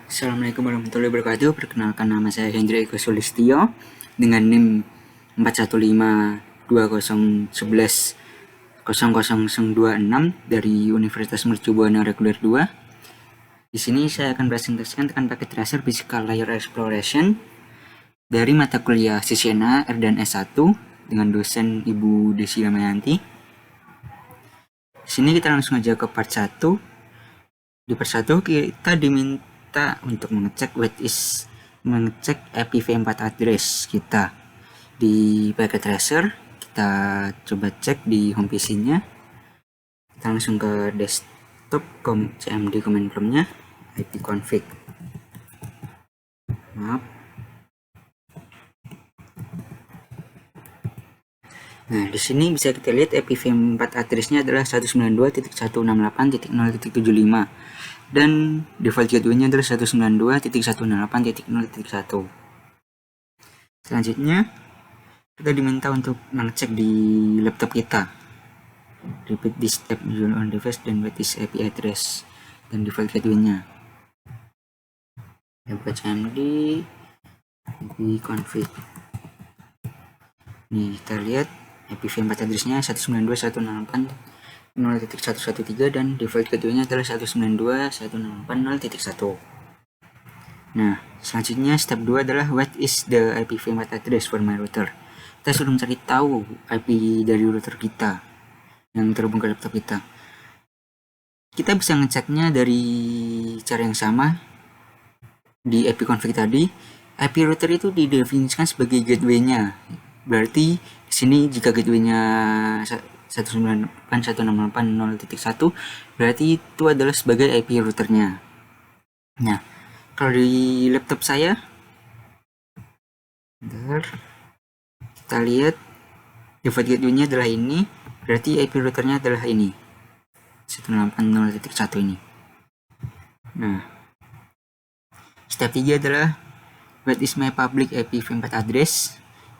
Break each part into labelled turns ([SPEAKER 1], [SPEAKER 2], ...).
[SPEAKER 1] Assalamualaikum warahmatullahi wabarakatuh. Perkenalkan, nama saya Hendri Eko Sulistyo dengan NIM 41520110026 dari Universitas Mercubuana Reguler 2. Di sini saya akan presentasikan tentang paket tracer Physical Layer Exploration dari mata kuliah CCNA R dan S1 dengan dosen Ibu Desi Damayanti. Di sini kita langsung aja ke part 1. Di part 1 kita diminta untuk mengecek IPv4 address kita di packet tracer. Kita coba cek di home PC-nya. Kita langsung ke desktop cmd command prompt-nya, ipconfig. Nah, di sini bisa kita lihat IPv4 address-nya adalah 192.168.0.75 dan default gateway-nya adalah 192.168.0.1. Selanjutnya, kita diminta untuk mengecek di laptop kita. Repeat this step on device dan what is IP address dan default gateway-nya. Buka cmd ipconfig. Nih, kita lihat IPv4 address-nya 192.168.0.113 dan default gateway-nya adalah 192.168.0.1. Nah, selanjutnya step 2 adalah what is the IPv4 address for my router. Kita sudah mencari tahu IP dari router kita yang terhubung ke laptop kita. Kita bisa ngeceknya dari cara yang sama di ipconfig tadi. IP router itu didefinisikan sebagai gateway-nya. Berarti di sini jika gateway-nya 192.168.0.1 berarti itu adalah sebagai IP routernya. Nah, kalau di laptop saya, kita lihat default gateway-nya adalah ini, berarti IP routernya adalah ini, 192.168.0.1 ini. Nah, step 3 adalah what is my public IPv4 address.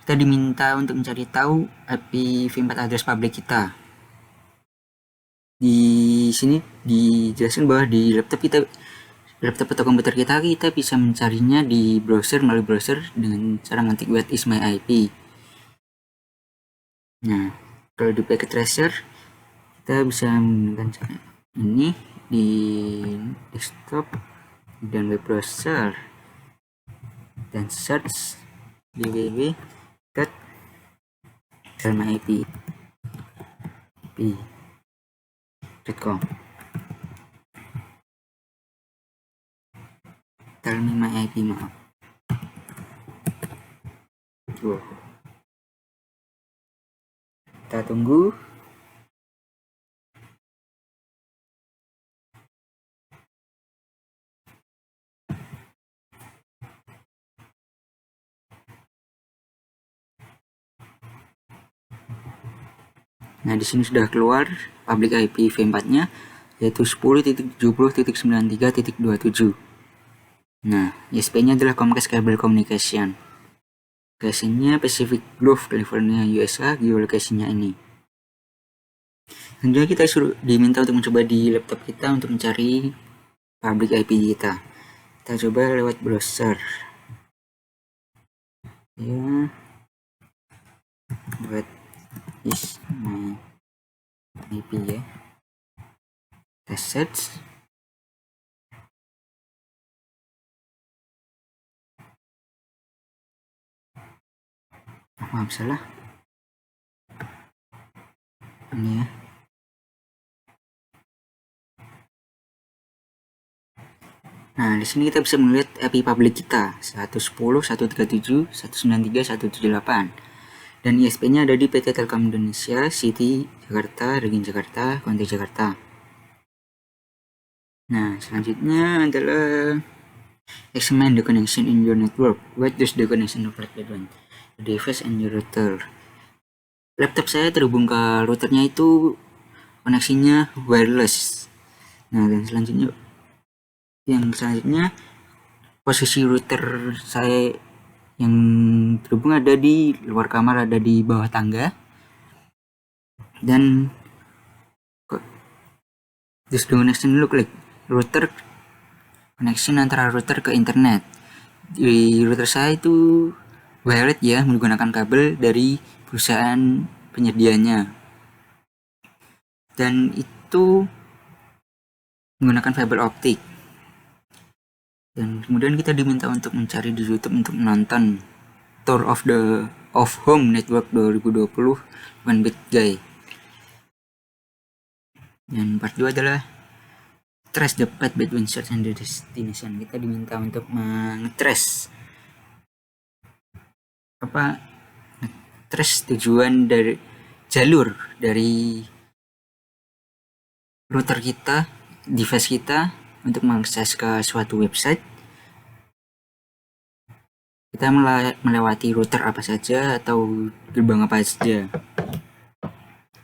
[SPEAKER 1] Kita diminta untuk mencari tahu IPv4 address public kita. Di sini dijelaskan bahwa di laptop atau komputer kita bisa mencarinya di browser, melalui browser dengan cara mengetik what is my IP. Nah, kalau di packet tracer kita bisa menggunakan cara ini di desktop dan web browser dan search di www.tellmyip.com. Tell me my IP, maaf. Kita tunggu. Nah, di sini sudah keluar public IPv4-nya yaitu 10.70.93.27. Nah, ISP-nya adalah Comcast Cable Communication. Lokasinya Pacific Grove, California, USA, geolokasinya ini. Selanjutnya kita diminta untuk mencoba di laptop kita untuk mencari public IP kita. Kita coba lewat browser. Ya, what is my IP ya. Kita search. Maaf, salah. Ini ya. Nah, di sini kita bisa melihat IP public kita 110.137, 193, 178. Dan ISP-nya ada di PT Telkom Indonesia, City Jakarta, Regin Jakarta, Konti Jakarta. Nah, selanjutnya adalah examine the connection in your network. What does the connection look like? The device and your router. Laptop saya terhubung ke routernya itu koneksinya wireless. Nah, dan selanjutnya posisi router saya yang terhubung ada di luar kamar, ada di bawah tangga. Dan this connection look like router connection antara router ke internet. Di router saya itu wired ya, menggunakan kabel dari perusahaan penyedianya, dan itu menggunakan fiber optik. Dan kemudian kita diminta untuk mencari di YouTube untuk menonton Tour of Home Network 2020 One Big Guy. Dan part 2 adalah trace the path between source and the destination. Kita diminta untuk trace tujuan dari jalur dari router kita, device kita, untuk mengakses ke suatu website. Kita melewati router apa saja atau gerbang apa saja.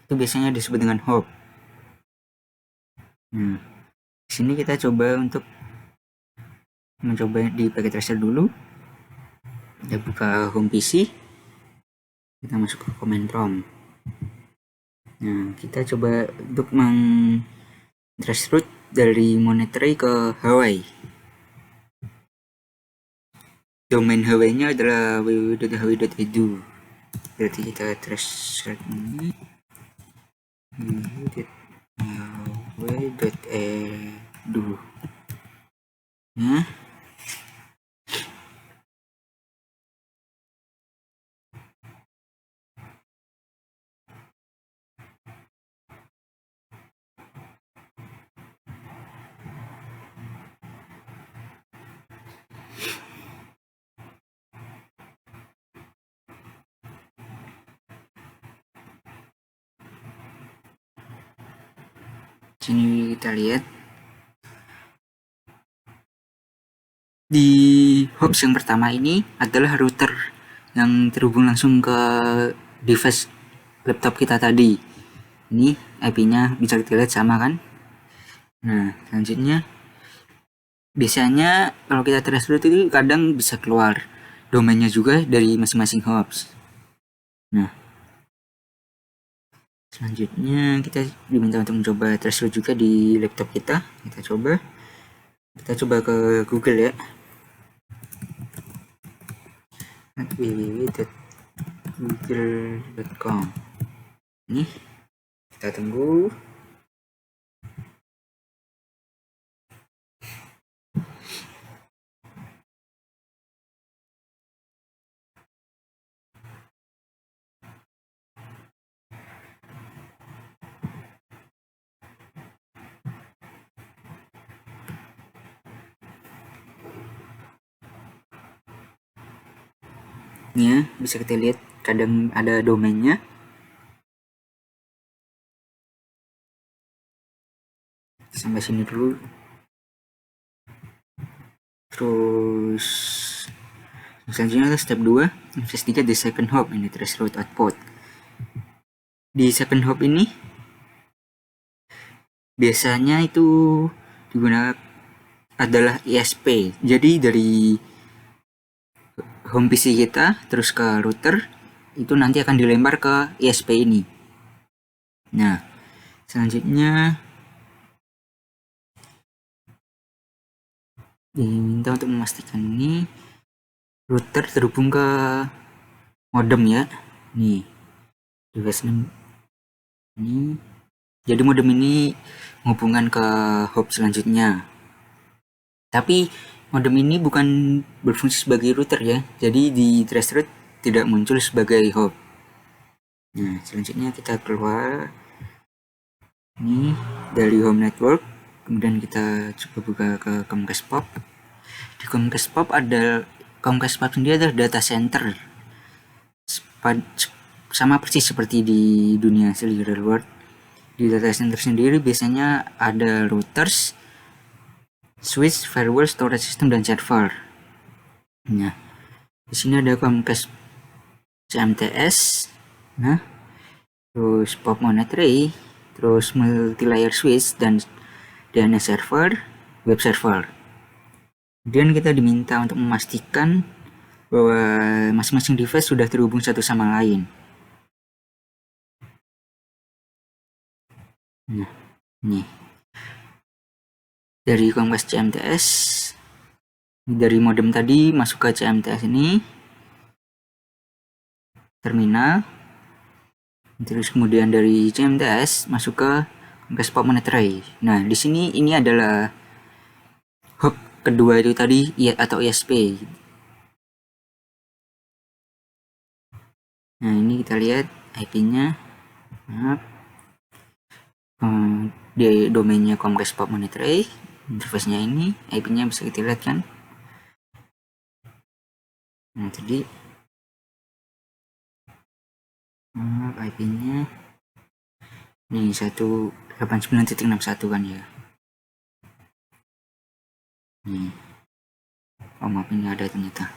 [SPEAKER 1] Itu biasanya disebut dengan hop. Nah, di sini kita coba untuk mencoba di packet tracer dulu. Kita buka home PC. Kita masuk ke command prompt. Nah, kita coba untuk trace route dari Monterey ke Hawaii. Domain Hawaii-nya adalah www.hawaii.edu. Berarti kita trace route ini www.hawaii.edu. Nah, sini kita lihat di hops yang pertama ini adalah router yang terhubung langsung ke device laptop kita tadi. Ini IP-nya bisa kita lihat sama kan. Nah, selanjutnya biasanya kalau kita trace route itu kadang bisa keluar domainnya juga dari masing-masing hops. Nah, selanjutnya kita diminta untuk mencoba trace route juga di laptop kita. Kita coba ke Google ya, www.google.com. Ini kita tunggu. Ini ya, bisa kita lihat kadang ada domainnya. Sampai sini dulu. Terus selanjutnya adalah step 2, investigate the second hop in the trace route output. Di second hop ini biasanya itu digunakan adalah ISP. Jadi dari home PC kita terus ke router itu nanti akan dilempar ke ISP ini. Nah, selanjutnya diminta untuk memastikan ini router terhubung ke modem ya. Nih, device ini. Jadi modem ini menghubungkan ke hop selanjutnya. Tapi modem ini bukan berfungsi sebagai router ya. Jadi di trace route tidak muncul sebagai hop. Nah, selanjutnya kita keluar ini dari home network. Kemudian kita coba buka ke Comcast Pop. Di Comcast Pop sendiri adalah data center. Sama persis seperti di dunia asli real world. Di data center sendiri biasanya ada routers, switch, firewall, storage system, dan server. Nah, di sini ada Comcast CMTS, nah, terus Pop Monterey, terus multi-layer switch, dan DNS server, web server. Kemudian kita diminta untuk memastikan bahwa masing-masing device sudah terhubung satu sama lain. Nah, nih. dari Comcast CMTS, dari modem tadi masuk ke CMTS ini, terminal, terus kemudian dari CMTS masuk ke Comcast Pop Monitoring. Nah, di sini ini adalah hub kedua itu tadi atau ISP. Nah, ini kita lihat IP-nya. Maaf. Di domainnya Comcast Pop Monitoring. Interface-nya ini, IP-nya bisa kita lihat kan. Nah, tadi IP-nya ini 189.61 kan ya. Oh maaf, ini ada ternyata.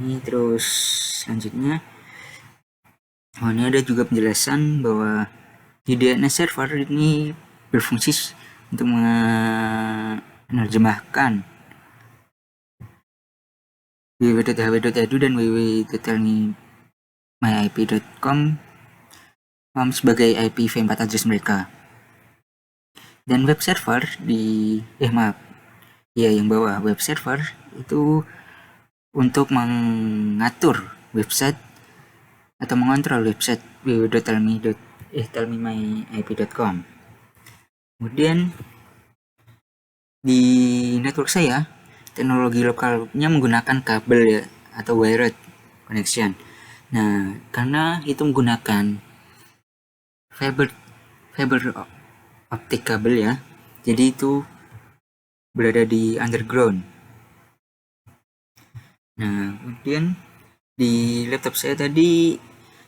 [SPEAKER 1] Ini terus selanjutnya, ini ada juga penjelasan bahwa di DNS server ini berfungsi untuk menerjemahkan www.hw.edu dan www.tellmemyip.com sebagai IPv4 address mereka. Dan web server yang bawah web server itu untuk mengatur website atau mengontrol website www.tellmemyip.com. Kemudian di network saya, teknologi lokalnya menggunakan kabel ya, atau wired connection. Nah, karena itu menggunakan fiber optik kabel ya, jadi itu berada di underground. Nah, kemudian di laptop saya tadi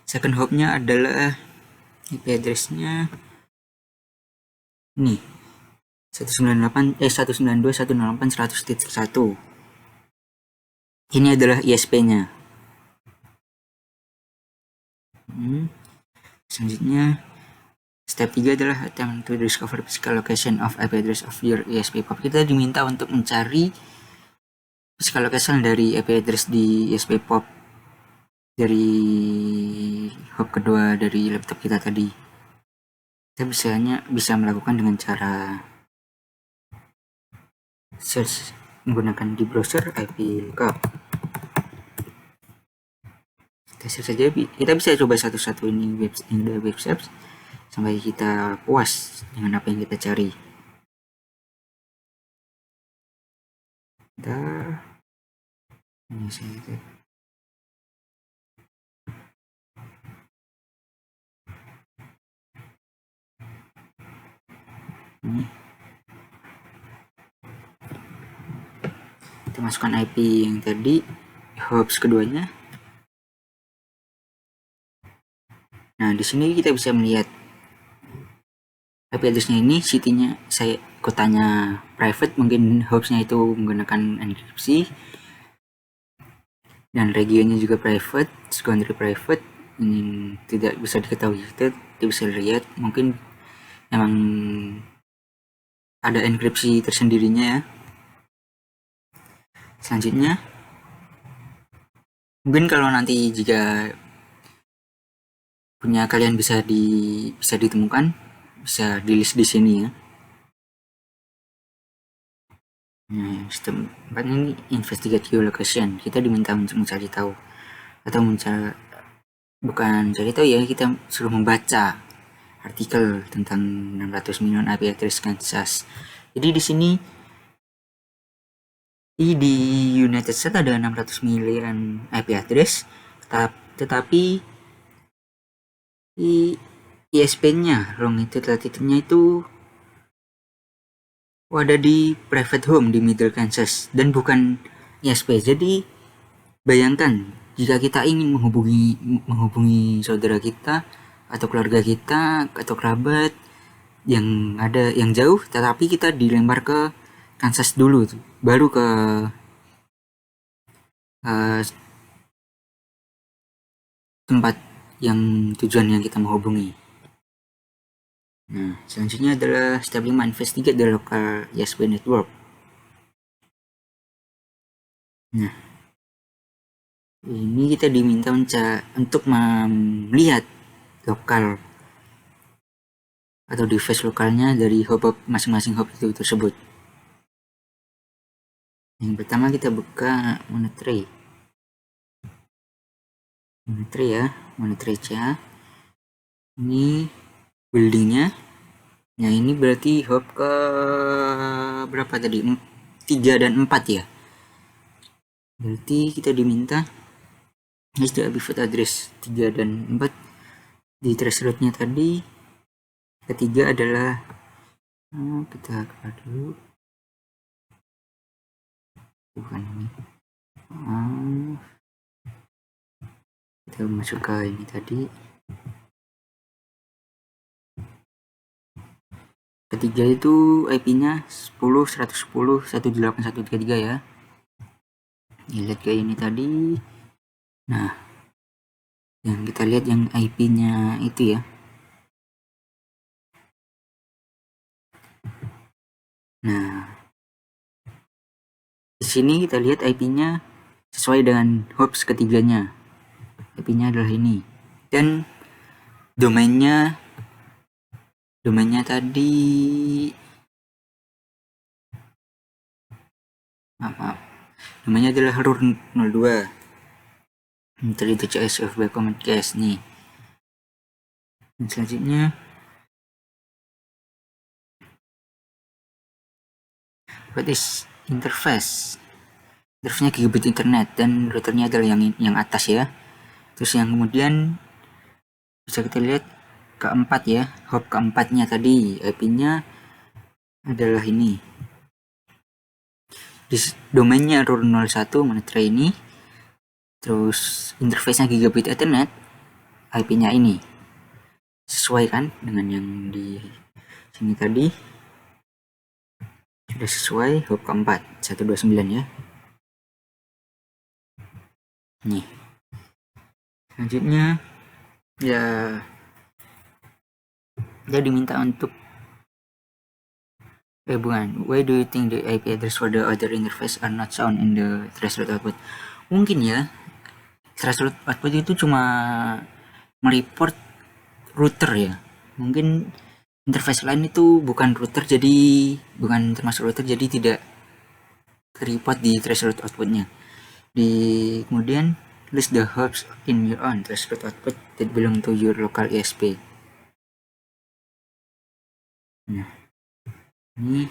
[SPEAKER 1] second hopnya adalah IP address-nya nih 192.168.100.1. Ini adalah ISP-nya. Selanjutnya step 3 adalah attempt to discover physical location of IP address of your ISP POP. Kita diminta untuk mencari physical location dari IP address di ISP POP dari hop kedua dari laptop kita tadi. Kita bisa melakukan dengan cara search menggunakan di browser IP lookup. Kita search saja, kita bisa coba satu-satu ini website sampai kita puas dengan apa yang kita cari. Ini saya kita masukkan IP yang tadi, hops keduanya. Nah, di sini kita bisa melihat IP address-nya ini, city-nya kotanya private, mungkin hopsnya itu menggunakan enkripsi, dan regionnya juga private, secondary private. Ini tidak bisa diketahui, kita bisa lihat mungkin memang ada enkripsi tersendirinya ya. Selanjutnya, mungkin kalau nanti jika punya kalian bisa ditemukan, bisa di list di sini ya. Nah, sistem 4 ini investigate geolocation. Kita diminta untuk mencari tahu atau bukan cari tahu ya, kita suruh membaca artikel tentang 600 million IP address Kansas. Jadi di sini di United States ada 600 million IP address, tetapi ISP-nya, longitude latitude-nya itu ada di private home di Middle Kansas dan bukan ISP. Jadi bayangkan jika kita ingin menghubungi saudara kita atau keluarga kita atau kerabat yang jauh, tetapi kita dilempar ke Kansas dulu, baru ke tempat yang tujuan yang kita menghubungi. Nah, selanjutnya adalah step 5, investigate the local ISP network. Nah, ini kita diminta untuk melihat lokal atau device lokalnya dari hop masing-masing hop itu tersebut. Yang pertama kita buka monetary ya, monetary CA. Ini buildingnya. Nah ini berarti hop ke berapa tadi? 3 dan 4 ya. Berarti kita diminta is the pivot address 3 dan 4 di thresholdnya tadi. Ketiga adalah kita keluar dulu, bukan ini, kita masuk ke ini tadi. Ketiga itu IP-nya 10.110.18133 ya. Lihat kayak ini tadi. Nah, yang kita lihat yang IP-nya itu ya. Nah, di sini kita lihat IP-nya sesuai dengan hops ketiganya. IP-nya adalah ini. Dan domainnya tadi maaf. Namanya adalah RUR02. Menteri TCS of Command Case nih. Dan selanjutnya what is interface? Interface-nya gigabit internet dan routernya adalah yang atas ya. Terus yang kemudian bisa kita lihat keempat ya, hop keempatnya tadi IP-nya adalah ini. Di domainnya RUR01 monetary ini. Terus interface-nya gigabit ethernet, IP-nya ini. Sesuai kan dengan yang di sini tadi. Sudah sesuai hop keempat 129 ya. Nih. Selanjutnya ya dia diminta untuk why do you think the IP address for the other interface are not shown in the threshold output? Mungkin ya threshold output itu cuma mereport router ya. Mungkin interface lain itu bukan termasuk router, jadi tidak terreport di threshold outputnya. Kemudian list the hops in your own threshold output that belong to your local ISP. Nah, ini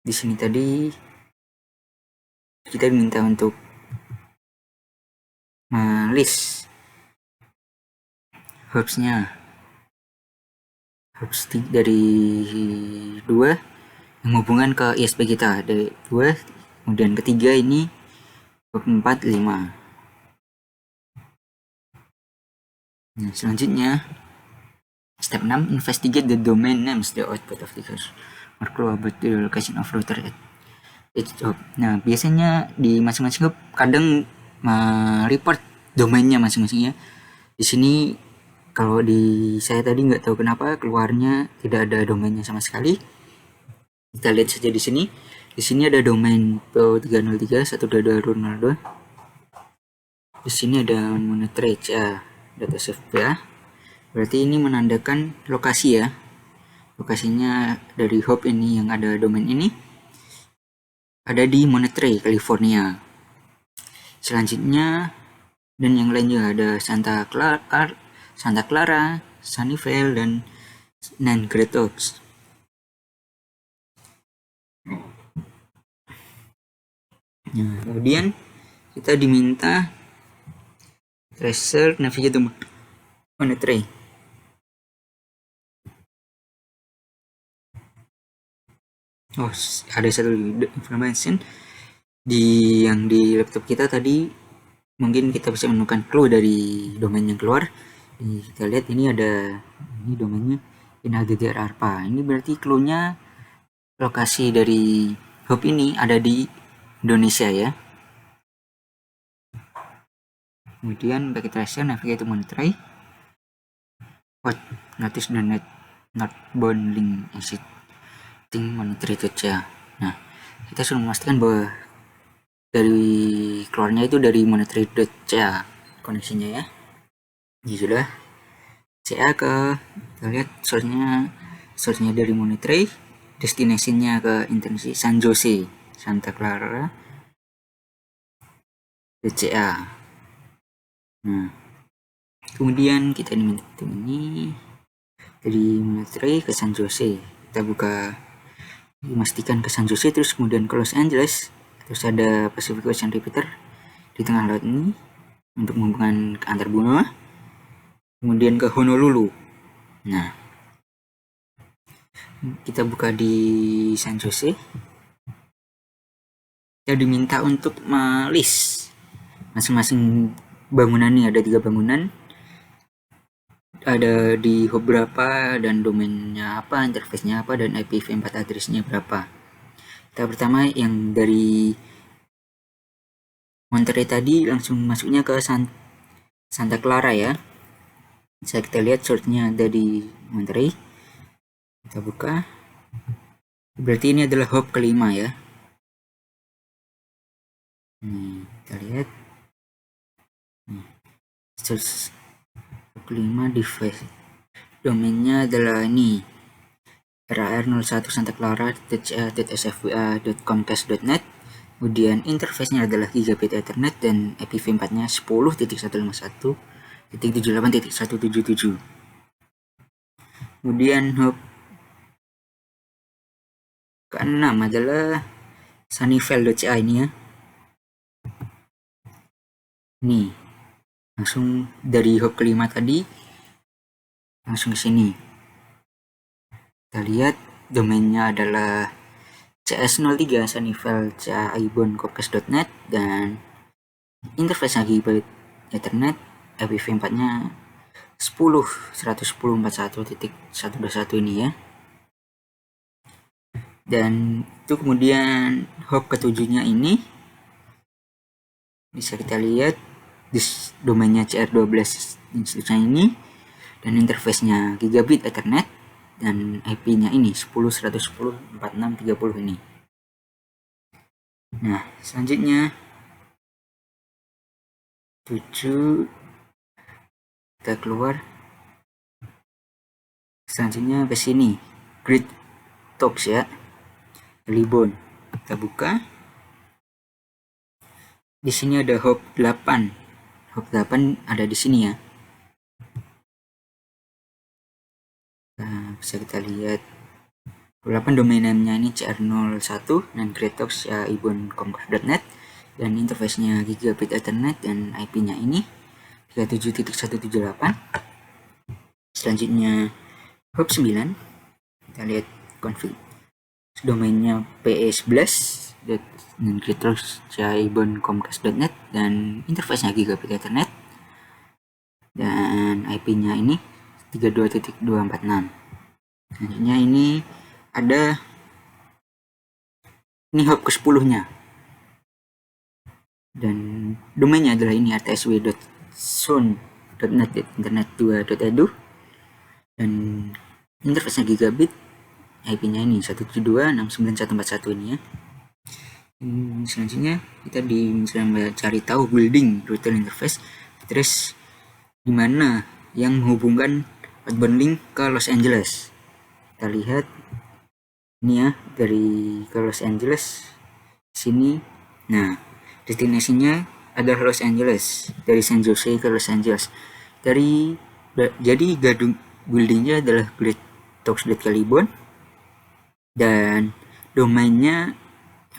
[SPEAKER 1] di sini tadi kita diminta untuk list hopsnya, hops dari 2 yang hubungan ke ISP kita, dari 2, kemudian ketiga ini hop 4, 5. Nah, selanjutnya step 6, investigate the domain names the output of the host or clue about the location of router at each hop. Nah, biasanya di masing-masing hop kadang report domainnya masing-masing ya. Di sini kalau di saya tadi nggak tahu kenapa keluarnya tidak ada domainnya sama sekali. Kita lihat saja di sini. Di sini ada domain PO303 122.002. Di sini ada monetary ya, data save ya. Berarti ini menandakan lokasi ya. Lokasinya dari hop ini yang ada domain ini ada di Monterey, California. Selanjutnya dan yang lainnya ada Santa Clara, Sunnyvale, dan Great Oaks. Nah, kemudian kita diminta tracer navigate to Monterey. Oh, ada satu information yang di laptop kita tadi. Mungkin kita bisa menemukan clue dari domain yang keluar. Kita lihat ini ada domainnya INADDR ARPA. Ini berarti clue-nya lokasi dari hop ini ada di Indonesia ya. Kemudian pakai tracer navigate to Monterey. Notice the northbound link exit Monterey ya. Nah, kita sudah memastikan bahwa dari keluarnya itu dari monetary.ca koneksinya ya. Ini sudah CA ke, kita lihat source-nya dari monetary, destination-nya ke Internasi San Jose, Santa Clara. .ca. Nah, kemudian kita diminta ini dari Monterey ke San Jose. Kita buka, memastikan ke San Jose, terus kemudian ke Los Angeles, terus ada Pacific Ocean Repeater di tengah laut ini untuk menghubungkan ke antar benua, kemudian ke Honolulu. Nah, kita buka di San Jose. Kita diminta untuk melis masing-masing bangunan nih, ada 3 bangunan, ada di hub berapa dan domainnya apa, interface-nya apa, dan IPv4 address-nya berapa. Kita pertama yang dari Monterey tadi langsung masuknya ke Santa Clara ya. Bisa kita lihat short-nya ada di Monterey. Kita buka. Berarti ini adalah hub kelima ya. Kita lihat. Search kelima device. Domainnya adalah ini. rar01 Santa Clara.sfwa.comcast.net. Kemudian interface-nya adalah gigabit Ethernet dan IPv4-nya 10.151.78.177. Kemudian hub ke-6 adalah sunnyvale.ca ini ya. Nih, langsung dari hub kelima tadi langsung ke sini. Kita lihat domainnya adalah cs03 sunnyvale.ca.ibon.comcast.net dan interface gigabit Ethernet, IPv4-nya 10.110.41.121 ini ya. Dan itu kemudian hub ketujuhnya ini bisa kita lihat di domainnya CR12 institusinya ini dan interface-nya gigabit Ethernet dan IP-nya ini 10.110.46.30 ini. Nah, selanjutnya 7 kita keluar. Selanjutnya ke sini, Grid Talks ya. Libon. Kita buka. Di sini ada hub 8. Hub 8 ada di sini ya. Nah, bisa kita lihat 8 domain name-nya ini CR01 dan Greatox ya ibon.comcast.net dan interface-nya gigabit Ethernet dan IP-nya ini 37.178. Selanjutnya hub 9. Kita lihat config. Domainnya PE11 dan Greatox ya ibon.comcast.net dan interface-nya gigabit Ethernet dan IP-nya ini 32.246. Selanjutnya ini ada ini hub ke-10-nya dan domainnya adalah ini rtsw.zone.net internet2.edu dan interface-nya gigabit, IP-nya ini 172.69.141 ini ya. Selanjutnya kita cari tahu building router interface address di mana yang menghubungkan outbound link ke Los Angeles. Kita lihat ini ya, dari ke Los Angeles sini. Nah, destinasinya adalah Los Angeles, dari San Jose ke Los Angeles. Jadi gedung buildingnya adalah greatox.calibon dan domainnya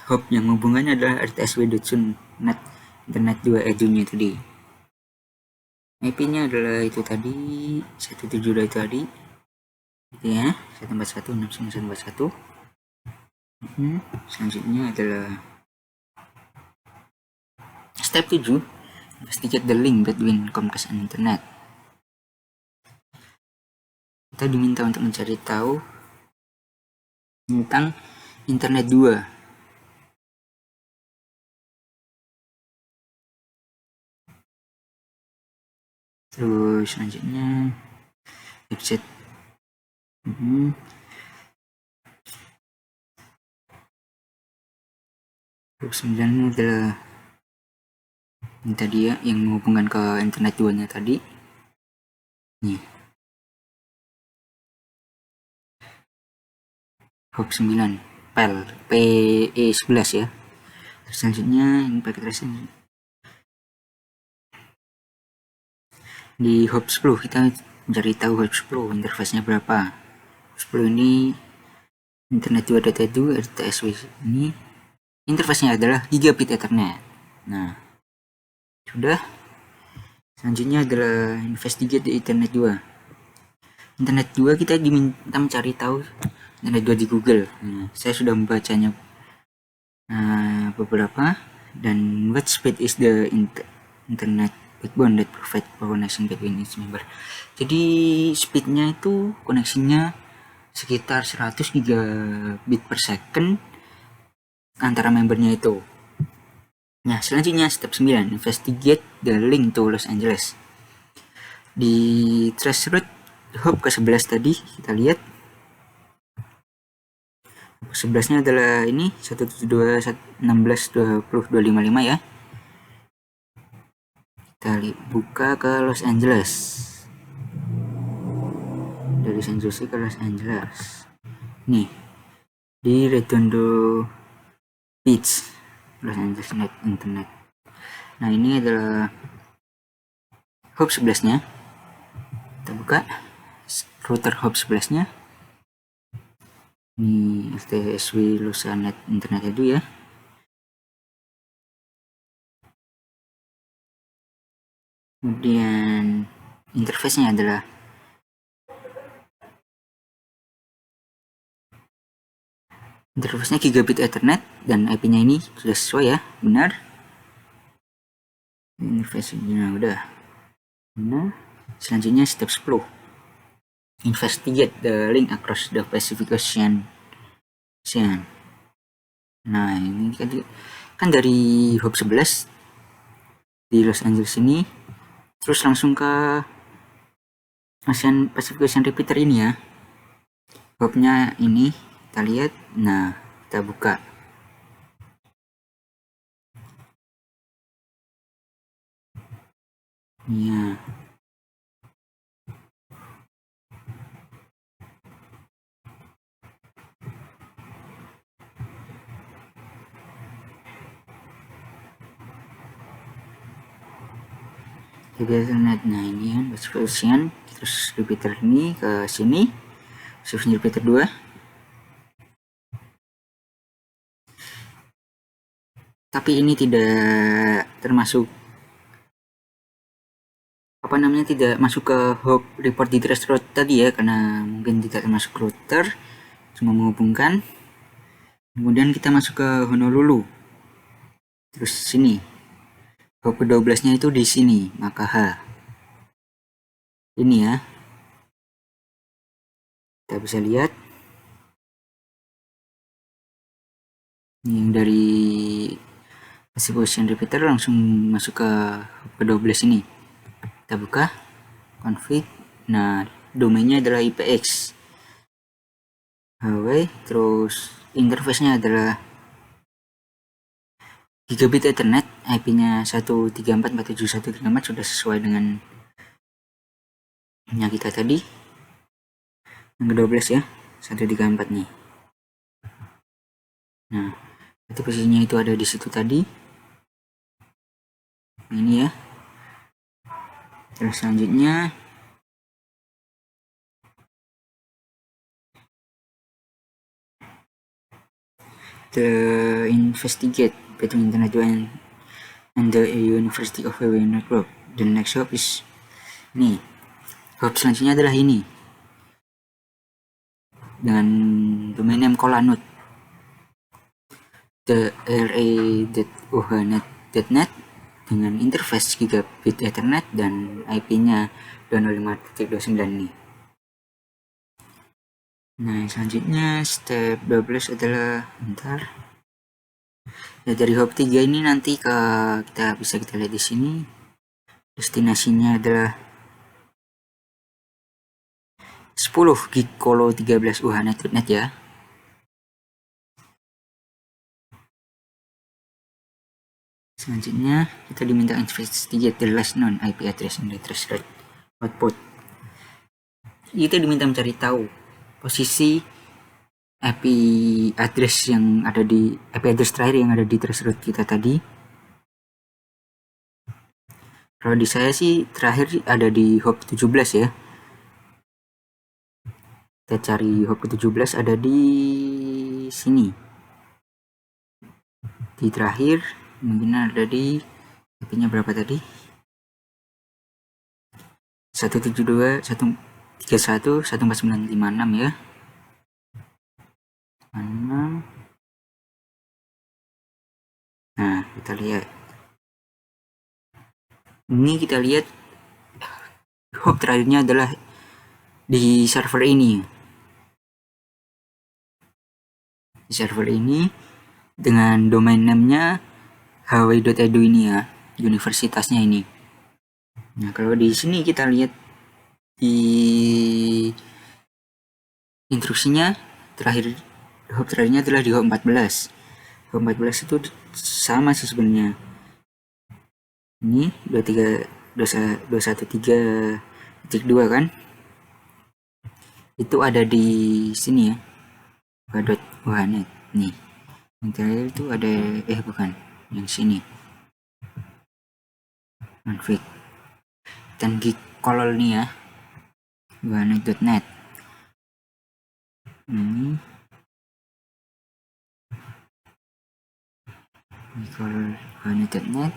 [SPEAKER 1] hub yang menghubungkannya adalah rtsw.zone.net internet2edu-nya tadi. IP-nya adalah itu tadi 172 itu tadi gitu ya, 141.69.141. Selanjutnya adalah step 7, investigate the link between Comcast and internet. Kita diminta untuk mencari tahu tentang internet 2. Terus selanjutnya website Hub 9 adalah ini tadi ya, yang menghubungkan ke internet 2 nya tadi. Nih. Hub 9 PE11 ya. Terus selanjutnya ini paket tracing Di hop 10 kita mencari tahu hop 10 interface-nya berapa. 10 ini internet 2.2 RTSW ini interface-nya adalah gigabit Ethernet. Nah, sudah. Selanjutnya adalah investigate di internet 2. Internet 2 kita diminta mencari tahu internet 2 di Google. Nah, saya sudah membacanya beberapa. Dan what speed is the internet backbone that provide connection between each member. Jadi speednya itu koneksinya sekitar 100 gigabit per second antara membernya itu. Nah, selanjutnya step 9, investigate the link to Los Angeles. Di traceroute hop ke-11 tadi kita lihat 11-nya adalah ini 172.16.20.255 ya. Kita buka ke Los Angeles. Dari San Jose ke Los Angeles. Nih, di Redondo Beach, Los Angeles Net Internet. Nah, ini adalah hop 11-nya. Kita buka router hop 11-nya. Ini RTSW Lusanet Internet itu ya. Kemudian interface-nya adalah interface-nya gigabit Ethernet dan IP-nya ini sudah sesuai ya, benar. Interface-nya udah benar. Selanjutnya step 10. Investigate the link across the Pacific Ocean. Nah, ini kan dari hop 11 di Los Angeles ini terus langsung ke Pacific Ocean Repeater ini ya. Hopnya ini kita lihat. Nah, kita buka. Ya. Ethernet. Nah, ini kan Pacific Ocean, terus repeater ini ke sini. Pacific Repeater 2. Tapi ini tidak termasuk tidak masuk ke hop report di traceroute tadi ya, karena mungkin tidak termasuk router, cuma menghubungkan. Kemudian kita masuk ke Honolulu. Terus sini. Hop ke-12-nya itu di sini, maka H. Ini ya. Kita bisa lihat. Ini yang dari Pacific Ocean Repeater langsung masuk ke hop ke-12 ini. Kita buka config. Nah, domainnya adalah IPX Huawei, terus interface-nya adalah gigabit Ethernet, IP-nya 134.471 sudah sesuai dengan yang kita tadi. Yang ke-12 ya, 134 nih. Nah, itu posisinya itu ada di situ tadi. Ini ya. Terus selanjutnya the investigate between internet and the University of Hawaii Network. The next hop is ini. Hop selanjutnya adalah ini dengan domain name Colanut. The LA.ohanet.net dengan interface gigabit Ethernet dan IP-nya 205.29 nih. Nah, selanjutnya step 12 adalah ya, dari hop 3 ini nanti kita bisa lihat di sini. Destinasinya adalah 10 gig Colo 13 uhanet.net ya. Selanjutnya kita diminta investigate the last known IP address in the traceroute output. Kita diminta mencari tahu posisi IP address terakhir yang ada di traceroute kita tadi. Kalau di saya sih terakhir ada di hop 17 ya. Kita cari hop ke-17 ada di sini. Di terakhir mungkin ada di IP-nya berapa tadi? 172 131 14956 ya. 6. Nah, kita lihat. Ini kita lihat hop terakhirnya adalah di server ini. Di server ini dengan domain name-nya hawaii.edu ini ya, universitasnya ini. Nah, kalau di sini kita lihat di instruksinya hop terakhirnya adalah di hop 14. Hop 14 itu sama sih sebenarnya. Ini 213.2 kan? Itu ada di sini ya. .wanet nih. Yang terakhir itu ada bukan, yang sini. Config. Dan di kolol nih ya. wanet.net. Ini di kolol wanet.net.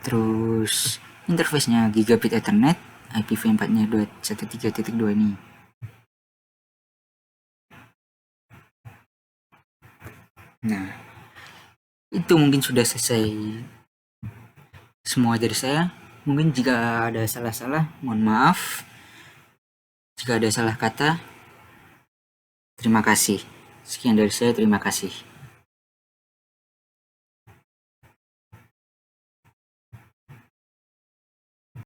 [SPEAKER 1] Terus interface-nya gigabit ethernet, IPv4-nya 213.2 ini. Nah, itu mungkin sudah selesai semua dari saya. Mungkin jika ada salah-salah, mohon maaf. Jika ada salah kata, terima kasih. Sekian dari saya, terima kasih.